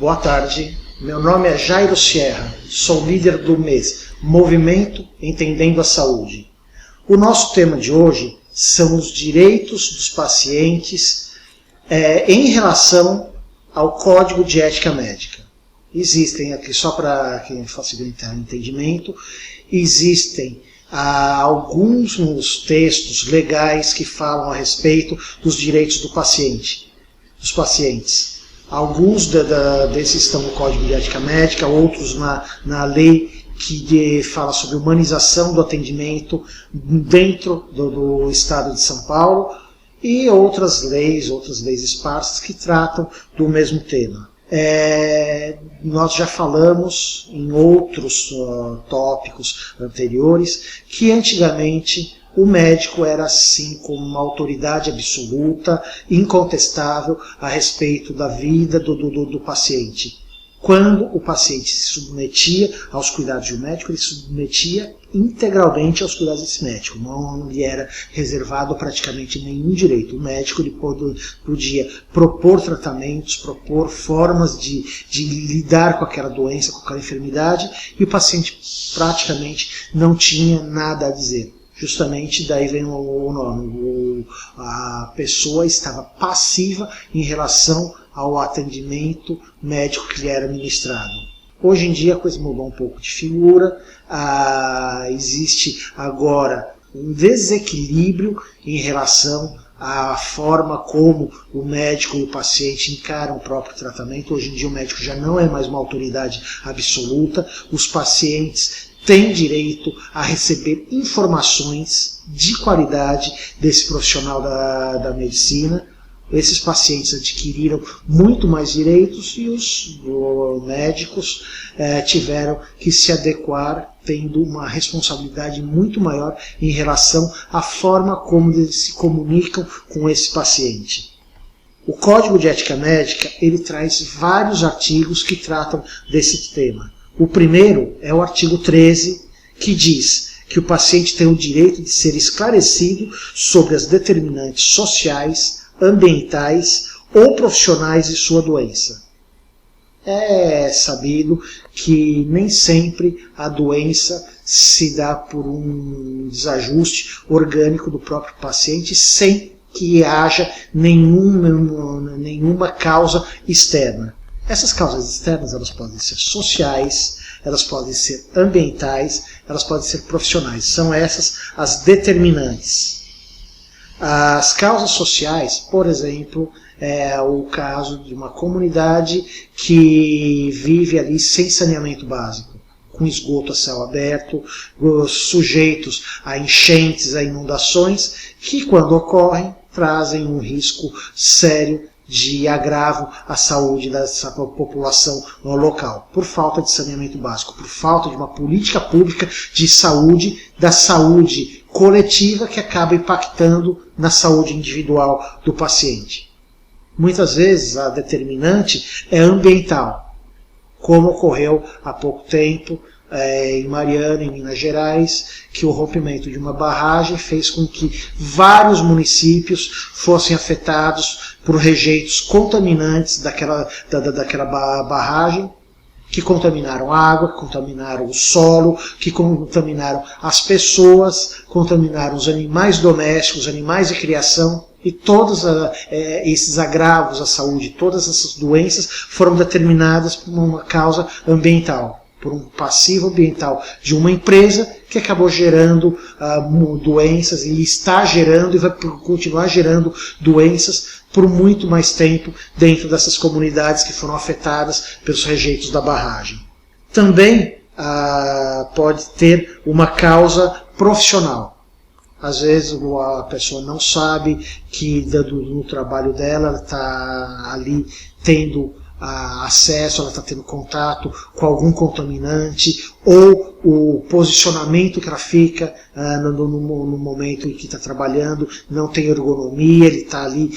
Boa tarde, meu nome é Jairo Sierra, sou líder do MES, Movimento Entendendo a Saúde. O nosso tema de hoje são os direitos dos pacientes em relação ao Código de Ética Médica. Existem aqui, só para quem facilitar o entendimento, existem alguns textos legais que falam a respeito dos direitos do paciente, dos pacientes. Alguns desses estão no Código de Ética Médica, outros na lei que fala sobre humanização do atendimento dentro do Estado de São Paulo e outras leis esparsas que tratam do mesmo tema. Nós já falamos em outros tópicos anteriores que antigamente o médico era assim como uma autoridade absoluta, incontestável a respeito da vida do paciente. Quando o paciente se submetia aos cuidados de um médico, ele se submetia integralmente aos cuidados desse médico. Não lhe era reservado praticamente nenhum direito. O médico ele podia propor tratamentos, propor formas de lidar com aquela doença, com aquela enfermidade, e o paciente praticamente não tinha nada a dizer. Justamente daí vem o nome. A pessoa estava passiva em relação ao atendimento médico que lhe era ministrado. Hoje em dia a coisa mudou um pouco de figura, existe agora um desequilíbrio em relação à forma como o médico e o paciente encaram o próprio tratamento. Hoje em dia o médico já não é mais uma autoridade absoluta, os pacientes têm direito a receber informações de qualidade desse profissional da medicina. Esses pacientes adquiriram muito mais direitos e os médicos tiveram que se adequar, tendo uma responsabilidade muito maior em relação à forma como eles se comunicam com esse paciente. O Código de Ética Médica ele traz vários artigos que tratam desse tema. O primeiro é o artigo 13, que diz que o paciente tem o direito de ser esclarecido sobre as determinantes sociais, ambientais ou profissionais de sua doença. É sabido que nem sempre a doença se dá por um desajuste orgânico do próprio paciente sem que haja nenhuma causa externa. Essas causas externas elas podem ser sociais, elas podem ser ambientais, elas podem ser profissionais. São essas as determinantes. As causas sociais, por exemplo, é o caso de uma comunidade que vive ali sem saneamento básico, com esgoto a céu aberto, sujeitos a enchentes, a inundações, que quando ocorrem trazem um risco sério de agravo à saúde dessa população local, por falta de saneamento básico, por falta de uma política pública de saúde, da saúde coletiva que acaba impactando na saúde individual do paciente. Muitas vezes a determinante é ambiental, como ocorreu há pouco tempo em Mariana, em Minas Gerais, que o rompimento de uma barragem fez com que vários municípios fossem afetados por rejeitos contaminantes daquela barragem, que contaminaram a água, que contaminaram o solo, que contaminaram as pessoas, contaminaram os animais domésticos, animais de criação, e todos esses agravos à saúde, todas essas doenças foram determinadas por uma causa ambiental, por um passivo ambiental de uma empresa que acabou gerando doenças e está gerando e vai continuar gerando doenças por muito mais tempo dentro dessas comunidades que foram afetadas pelos rejeitos da barragem. Também pode ter uma causa profissional. Às vezes a pessoa não sabe que no trabalho dela ela está ali tendo acesso, ela está tendo contato com algum contaminante, ou o posicionamento que ela fica no momento em que está trabalhando não tem ergonomia, ele está ali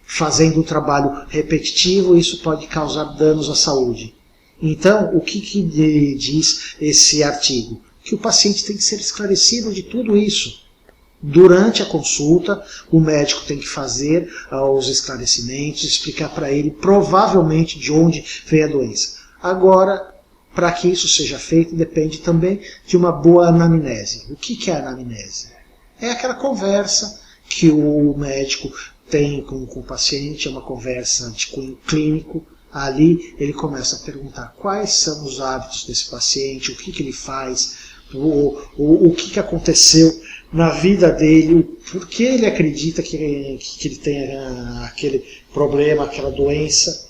fazendo um trabalho repetitivo, e isso pode causar danos à saúde. Então, o que diz esse artigo? Que o paciente tem que ser esclarecido de tudo isso. Durante a consulta, o médico tem que fazer os esclarecimentos, explicar para ele provavelmente de onde vem a doença. Agora, para que isso seja feito, depende também de uma boa anamnese. O que é a anamnese? É aquela conversa que o médico tem com o paciente, é uma conversa de cunho clínico. Ali ele começa a perguntar quais são os hábitos desse paciente, o que ele faz, o que aconteceu na vida dele, por que ele acredita que ele tem aquele problema, aquela doença.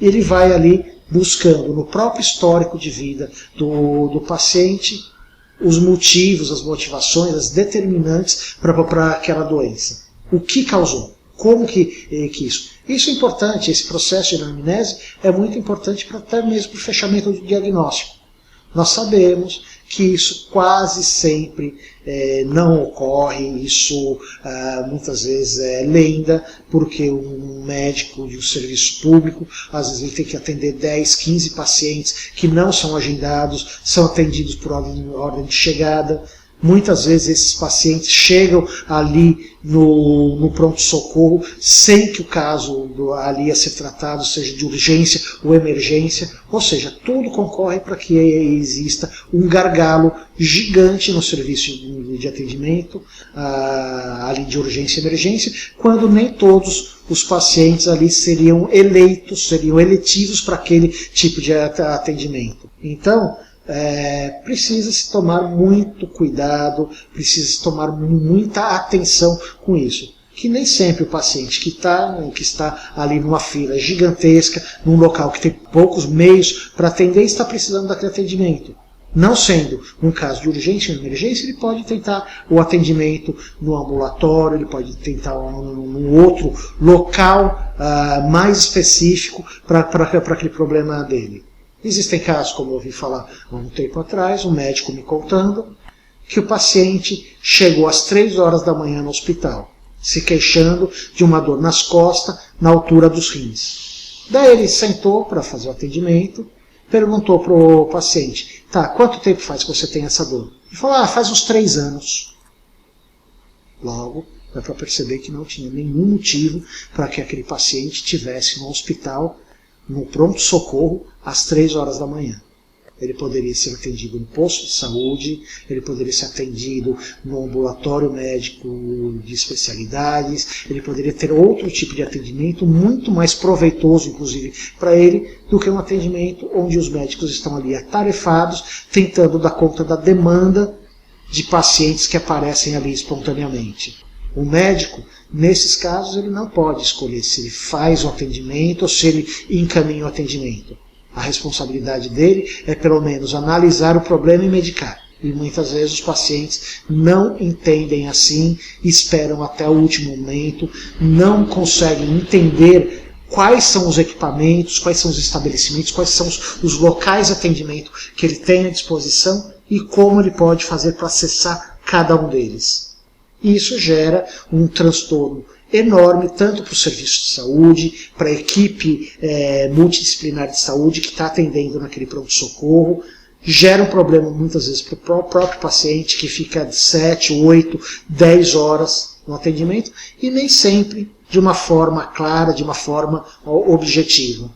Ele vai ali buscando no próprio histórico de vida do paciente os motivos, as motivações, as determinantes para aquela doença. O que causou? Como que isso? Isso é importante, esse processo de anamnese é muito importante para até mesmo para o fechamento do diagnóstico. Nós sabemos que isso quase sempre não ocorre, isso muitas vezes é lenda, porque um médico de um serviço público, às vezes ele tem que atender 10, 15 pacientes que não são agendados, são atendidos por ordem de chegada. Muitas vezes esses pacientes chegam ali no pronto-socorro sem que o caso ali a ser tratado seja de urgência ou emergência, ou seja, tudo concorre para que exista um gargalo gigante no serviço de atendimento ali de urgência e emergência, quando nem todos os pacientes ali seriam eletivos para aquele tipo de atendimento. Então, precisa-se tomar muito cuidado, precisa-se tomar muita atenção com isso. Que nem sempre o paciente que está ali numa fila gigantesca, num local que tem poucos meios para atender, está precisando daquele atendimento. Não sendo um caso de urgência ou emergência, ele pode tentar o atendimento no ambulatório, ele pode tentar num outro local mais específico para aquele problema dele. Existem casos, como eu ouvi falar há um tempo atrás, um médico me contando que o paciente chegou às 3 horas da manhã no hospital, se queixando de uma dor nas costas, na altura dos rins. Daí ele sentou para fazer o atendimento, perguntou para o paciente, tá, quanto tempo faz que você tem essa dor? Ele falou, faz uns 3 anos. Logo, dá para perceber que não tinha nenhum motivo para que aquele paciente estivesse no hospital, no pronto-socorro, às 3 horas da manhã. Ele poderia ser atendido no posto de saúde, ele poderia ser atendido no ambulatório médico de especialidades, ele poderia ter outro tipo de atendimento muito mais proveitoso, inclusive, para ele, do que um atendimento onde os médicos estão ali atarefados, tentando dar conta da demanda de pacientes que aparecem ali espontaneamente. O médico, nesses casos, ele não pode escolher se ele faz o atendimento ou se ele encaminha o atendimento. A responsabilidade dele é, pelo menos, analisar o problema e medicar. E muitas vezes os pacientes não entendem assim, esperam até o último momento, não conseguem entender quais são os equipamentos, quais são os estabelecimentos, quais são os locais de atendimento que ele tem à disposição e como ele pode fazer para acessar cada um deles. E isso gera um transtorno enorme, tanto para o serviço de saúde, para a equipe multidisciplinar de saúde que está atendendo naquele pronto-socorro, gera um problema muitas vezes para o próprio paciente que fica 7, 8, 10 horas no atendimento e nem sempre de uma forma clara, de uma forma objetiva.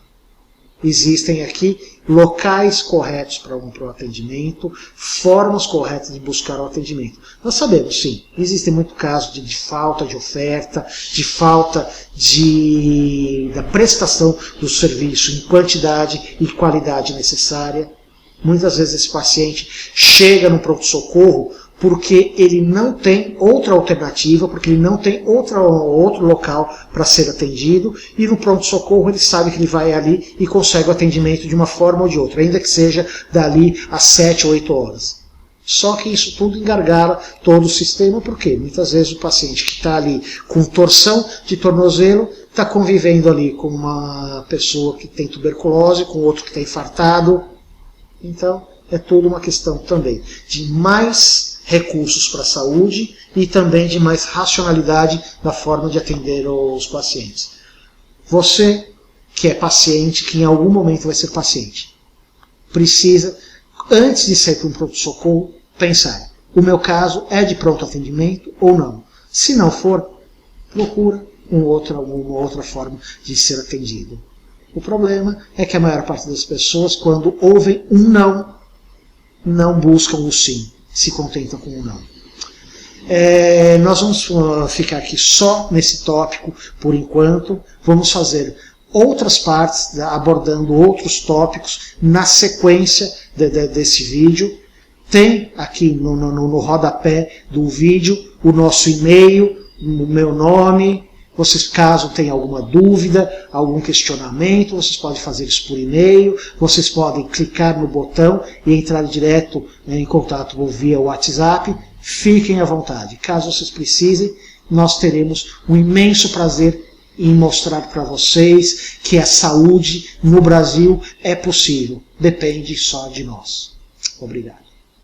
Existem aqui locais corretos para o atendimento, formas corretas de buscar o atendimento. Nós sabemos, sim, existem muitos casos de falta de oferta, de falta da prestação do serviço em quantidade e qualidade necessária. Muitas vezes esse paciente chega no pronto-socorro porque ele não tem outra alternativa, porque ele não tem outro local para ser atendido, e no pronto-socorro ele sabe que ele vai ali e consegue o atendimento de uma forma ou de outra, ainda que seja dali às 7 ou 8 horas. Só que isso tudo engargala todo o sistema, porque muitas vezes o paciente que está ali com torção de tornozelo está convivendo ali com uma pessoa que tem tuberculose, com outro que está infartado. Então, é tudo uma questão também de mais recursos para a saúde e também de mais racionalidade na forma de atender os pacientes. Você que é paciente, que em algum momento vai ser paciente, precisa, antes de sair para um pronto-socorro, pensar: o meu caso é de pronto atendimento ou não. Se não for, procura uma outra forma de ser atendido. O problema é que a maior parte das pessoas, quando ouvem um não buscam o sim, se contentam com o não. Nós vamos ficar aqui só nesse tópico por enquanto. Vamos fazer outras partes, abordando outros tópicos na sequência desse vídeo. Tem aqui no rodapé do vídeo o nosso e-mail, o meu nome. Vocês, caso tenham alguma dúvida, algum questionamento, vocês podem fazer isso por e-mail, vocês podem clicar no botão e entrar direto em contato via WhatsApp. Fiquem à vontade. Caso vocês precisem, nós teremos um imenso prazer em mostrar para vocês que a saúde no Brasil é possível. Depende só de nós. Obrigado.